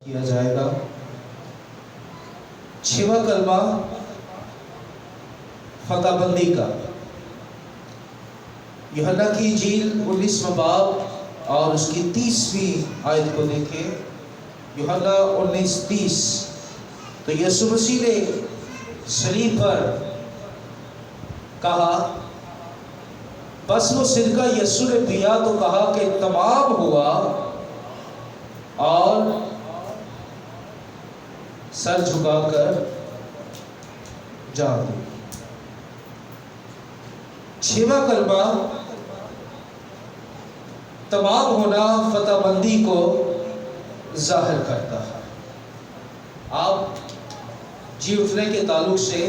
کیا جائے گا۔ 6واں کلمہ فتح بندی کا۔ یوحنا کی انجیل 19واں باب اور اس کی 30ویں آیت کو دیکھیں۔ یوحنا 19:30۔ تو یسوع مسیح نے صلیب پر کہا، بس وہ صدقہ یسوع نے پیا تو کہا کہ تمام ہوا، اور سر جھکا کر جان دی۔ 6واں کلمہ تمام ہونا فتح بندی کو ظاہر کرتا ہے۔ آپ جی اٹھنے کے تعلق سے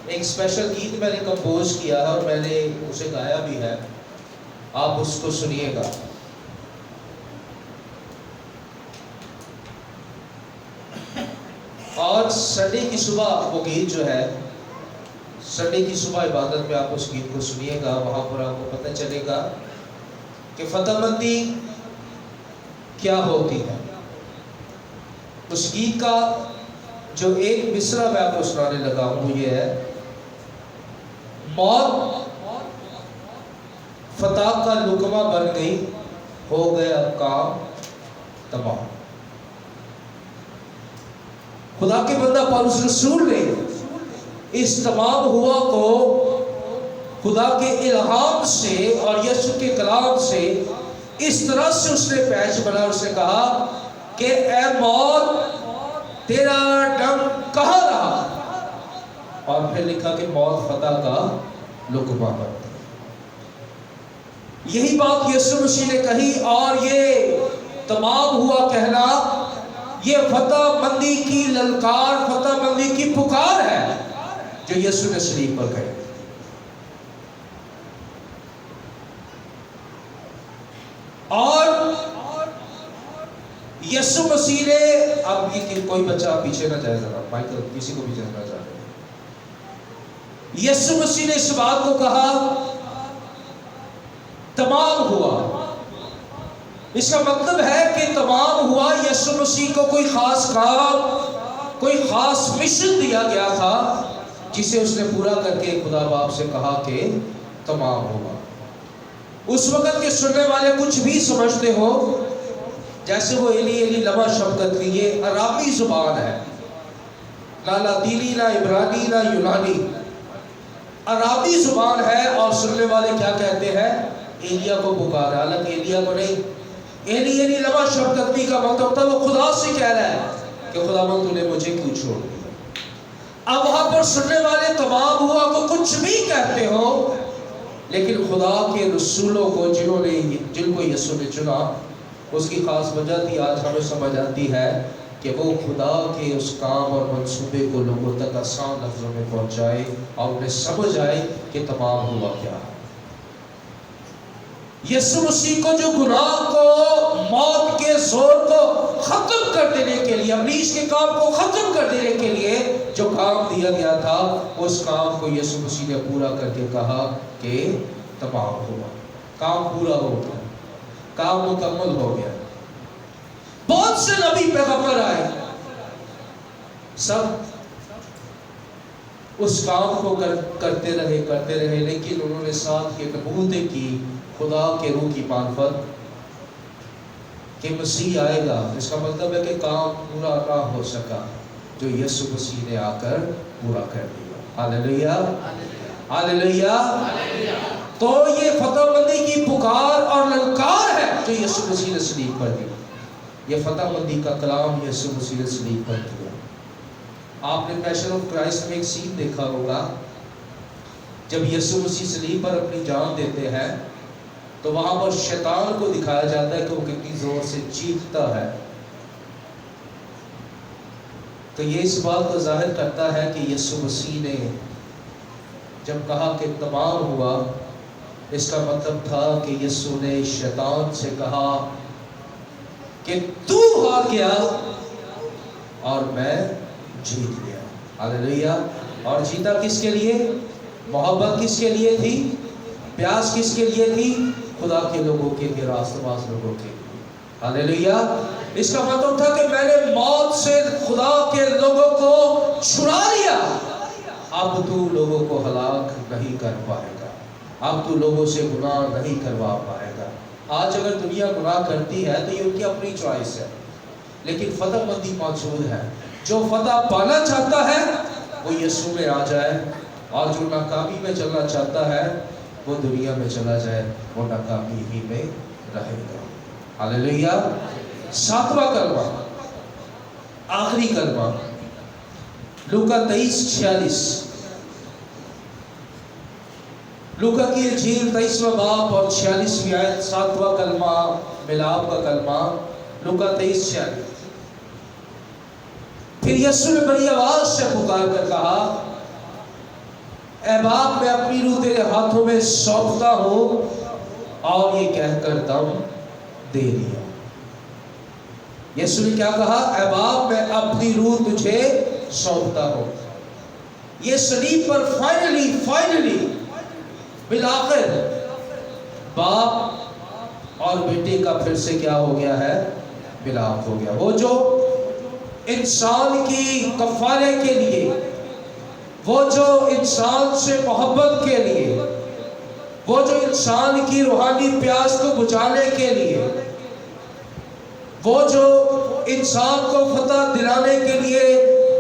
ایک اسپیشل گیت میں نے کمپوز کیا ہے اور میں نے اسے گایا بھی ہے، آپ اس کو سنیے گا۔ اور سنڈے کی صبح وہ گیت جو ہے، سنڈے کی صبح عبادت میں آپ اس گیت کو سنیے گا، وہاں پر آپ کو پتہ چلے گا کہ فتح بندی کیا ہوتی ہے۔ اس گیت کا جو ایک مصرع میں آپ کو سنانے لگا ہوں وہ یہ ہے، موت فتح کا لقمہ بن گئی، ہو گیا کام تمام۔ خدا کے بندہ پولس رسول نے اس تمام ہوا کو خدا کے الہام سے اور یسوع کے کلام سے اس طرح سے اس نے پیش بنا، اس نے کہا کہ اے موت تیرا ڈنگ کہاں رہا، اور پھر لکھا کہ موت فتح کا لقمہ بن گئی۔ یہی بات یسوع مسیح نے کہی، اور یہ تمام ہوا کہنا یہ فتح بندی کی للکار، فتح بندی کی پکار ہے جو یسوع نے صلیب پر کہی۔ اور یسوع مسیح نے، اب یہ کوئی بچہ پیچھے نہ جائے، ذرا مائیکل کسی کو بھی جانا چاہ رہے ہیں، یسوع مسیح نے اس بات کو کہا تمام ہوا۔ اس کا مطلب ہے کہ تمام ہوا، یسوع مسیح کو کوئی خاص کام، کوئی خاص مشن دیا گیا تھا جسے اس نے پورا کر کے خدا باپ سے کہا کہ تمام ہوا۔ اس وقت کے سننے والے کچھ بھی سمجھتے ہو جیسے وہ ایلی ایلی لما شفقت کی، یہ عربی زبان ہے، نہ لاطینی نہ عبرانی نہ یونانی، عربی زبان ہے، اور سننے والے کیا کہتے ہیں؟ ایلیا کو پکارا، حالانکہ ایلیا کو نہیں۔ ایلی ایلی لما شفقت کا مطلب تھا وہ خدا سے کہہ رہا ہے کہ خدا من تو نے مجھے کیوں چھوڑ دیا۔ اب وہاں پر سننے والے تمام ہوا کو کچھ بھی کہتے ہو، لیکن خدا کے رسولوں کو جن کو یسوع نے چنا، اس کی خاص وجہ تھی، آج ہمیں سمجھ آتی ہے کہ وہ خدا کے اس کام اور منصوبے کو لوگوں تک آسان لفظوں میں پہنچائے اور انہیں سمجھ آئے کہ تمام ہوا کیا ہے۔ یسوع مسیح کو جو گناہ کو، موت کے زور کو ختم کر دینے کے لیے، ابلیس کے کام کو ختم کر دینے کے لیے جو کام دیا گیا تھا، اس کام کو یسوع مسیح نے پورا کر کے کہا کہ تمام ہوا۔ کام پورا ہو گیا، کام مکمل ہو گیا۔ بہت سے نبی پیغمبر آئے، سب اس کام کو کرتے رہے، لیکن انہوں نے ساتھ یہ نبوتیں کی خدا کے روح کی معرفت کہ مسیح آئے گا۔ اس کا مطلب ہے کہ کام پورا نہ ہو سکا جو یسوع مسیح نے آ کر پورا کر دیا۔ ہاللیلویہ، ہاللیلویہ۔ تو یہ فتح بندی کی پکار اور للکار ہے جو یسوع مسیح نے صلیب پر دی۔ یہ فتح بندی کا کلام یسوع مسیح نے صلیب پر دیا۔ آپ نے پیشن آف کرائسٹ میں ایک سین دیکھا ہوگا، جب یسوع مسیح صلیب پر اپنی جان دیتے ہیں تو وہاں پر شیطان کو دکھایا جاتا ہے کہ وہ کتنی زور سے چیختا ہے۔ تو یہ اس بات کو ظاہر کرتا ہے کہ یسوع مسیح نے جب کہا کہ تمام ہوا، اس کا مطلب تھا کہ یسوع نے شیطان سے کہا کہ تو ہار گیا اور میں جیت گیا۔ ہاللیلویہ۔ اور جیتا کس کے لیے؟ محبت کس کے لیے تھی؟ پیاس کس کے لیے تھی؟ خدا کے لوگوں کے لیے، راست باز لوگوں کے لیے۔ ہاللیلویہ۔ اس کا مطلب تھا کہ میں نے چھڑا لیا، اب تو لوگوں کو ہلاک نہیں کر پائے گا، اب تو لوگوں سے گناہ نہیں کروا پائے گا۔ آج اگر دنیا گناہ کرتی ہے تو یہ ان کی اپنی چوائس ہے، لیکن فتح مندی موجود ہے۔ جو فتح پانا چاہتا ہے وہ یسوع میں آ جائے، اور جو ناکامی میں چلنا چاہتا ہے وہ دنیا میں چلا جائے، وہ ناکامی ہی میں رہے گا۔ ہاللیلویا۔ ساتواں کلمہ، آخری کلمہ، لوکا 23:46۔ لوکا کی انجیل 23واں باب اور 46ویں آیت، ساتواں کلمہ، ملاپ کا کلمہ، لوکا 23:46۔ پھر یسوع نے بڑی آواز سے پکار کر کہا، اے باپ میں اپنی روح تیرے ہاتھوں میں سونپتا ہوں، اور یہ کہہ کر دم دے دیا۔ یسوع نے کیا کہا؟ اے باپ میں اپنی روح تجھے سونپتا ہوں۔ یہ صلیب پر فائنلی بالآخر باپ اور بیٹے کا پھر سے کیا ہو گیا ہے؟ ملاپ ہو گیا۔ وہ جو انسان کی کفارے کے لیے، وہ جو انسان سے محبت کے لیے، وہ جو انسان کی روحانی پیاس کو بجھانے کے لیے، وہ جو انسان کو فتح دلانے کے لیے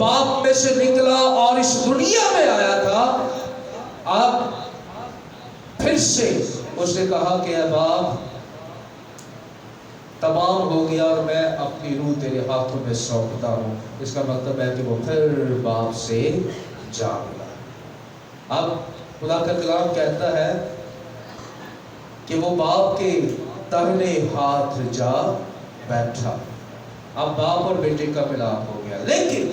باپ میں سے نکلا اور اس دنیا میں آیا تھا، اب پھر سے اس نے کہا کہ اے باپ تمام ہو گیا اور میں اپنی روح تیرے ہاتھوں میں سونپتا ہوں۔ اس کا مطلب ہے کہ وہ پھر باپ سے جا ملا۔ اب خدا کا کلام کہتا ہے کہ وہ باپ کے داہنے ہاتھ جا بیٹھا۔ اب باپ اور بیٹے کا ملاپ ہو گیا، لیکن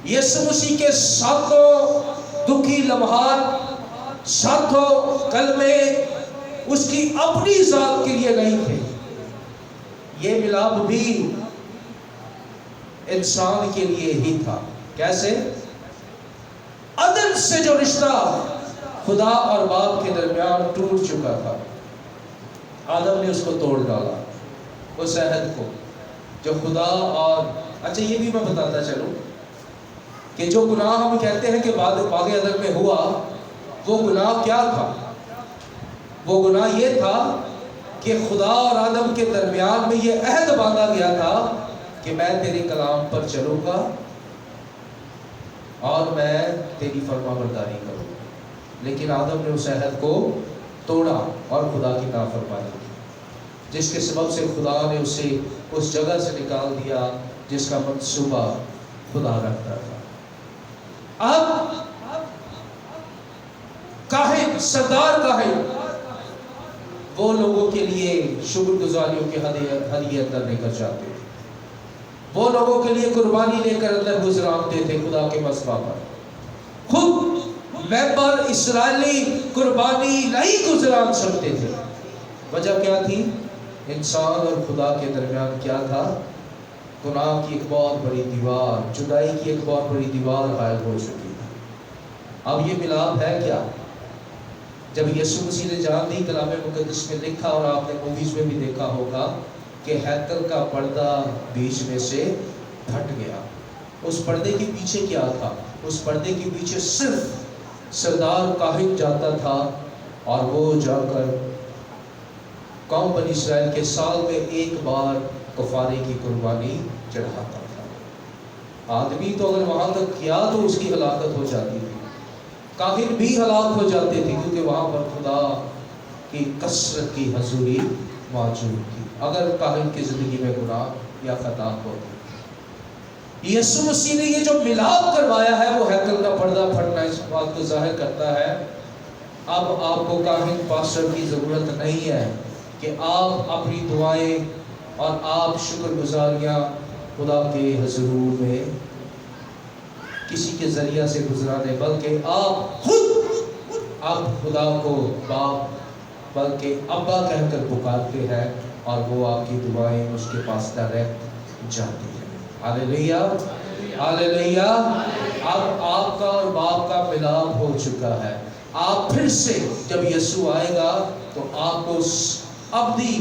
یسوع مسیح کے ساتوں دکھی لمحات، ساتوں کلمے اس کی اپنی ذات کے لیے نہیں تھے۔ یہ ملاپ بھی انسان کے لیے ہی تھا۔ کیسے؟ عدل سے جو رشتہ خدا اور باپ کے درمیان ٹوٹ چکا تھا، آدم نے اس کو توڑ ڈالا، اس عہد کو جو خدا اور اچھا یہ بھی میں بتاتا چلوں کہ جو گناہ ہم کہتے ہیں کہ باغ عدن میں ہوا، وہ گناہ کیا تھا؟ وہ گناہ یہ تھا کہ خدا اور آدم کے درمیان میں یہ عہد باندھا گیا تھا کہ میں تیرے کلام پر چلوں گا اور میں تیری فرما برداری کروں گا، لیکن آدم نے اس عہد کو توڑا اور خدا کی نافرمانی کی، جس کے سبب سے خدا نے اسے اس جگہ سے نکال دیا جس کا منصوبہ خدا رکھتا تھا۔ اب کاہن، سردار کاہن، وہ لوگوں کے لیے شکر گزاریوں کے ہدیے اندر لے کر جاتے تھے، وہ لوگوں کے لیے قربانی لے کر اندر گزرانتے تھے خدا کے مذبح پر۔ خود ممبر اسرائیلی قربانی نہیں گزران سکتے تھے۔ وجہ کیا تھی؟ انسان اور خدا کے درمیان کیا تھا؟ گناہ کی ایک بہت بڑی دیوار، جدائی کی ایک بہت بڑی دیوار حائل ہو چکی تھی۔ اب یہ ملاپ ہے کیا؟ جب یسوع مسیح نے جان دی، کلام مقدس میں لکھا اور آپ نے موویز میں بھی دیکھا ہوگا کہ ہیکل کا پردہ بیچ میں سے پھٹ گیا۔ اس پردے کے پیچھے کیا تھا؟ اس پردے کے پیچھے صرف سردار کاہن جاتا تھا اور وہ جا کر قوم بنی اسرائیل کے سال میں ایک بار کفارے کی قربانی چڑھاتا تھا۔ آدمی تو اگر وہاں تک کیا تو اس کی ہلاکت ہو جاتی تھی، کاہن بھی ہلاک ہو جاتے تھے، کیونکہ وہاں پر خدا کی کثرت کی حضوری موجود تھی اگر کاہن کی زندگی میں گناہ یا خطا ہوتی۔ یسوع مسیح نے یہ جو ملاپ کروایا ہے وہ ہیکل کا پردہ پھٹنا اس بات کو ظاہر کرتا ہے۔ اب آپ کو کاہن پاسٹر کی ضرورت نہیں ہے کہ آپ اپنی دعائیں اور آپ شکر گزاریاں خدا کے حضور میں کسی کے ذریعہ سے گزرانے، بلکہ آپ خود اب خدا کو باپ بلکہ ابا کہہ کر پکارتے ہیں اور وہ آپ کی دعائیں اس کے پاس ڈائریکٹ جاتی ہیں۔ ہاللیلویا، ہاللیلویا۔ اب آپ کا اور باپ کا ملاپ ہو چکا ہے۔ آپ پھر سے جب یسوع آئے گا تو آپ کو ابدی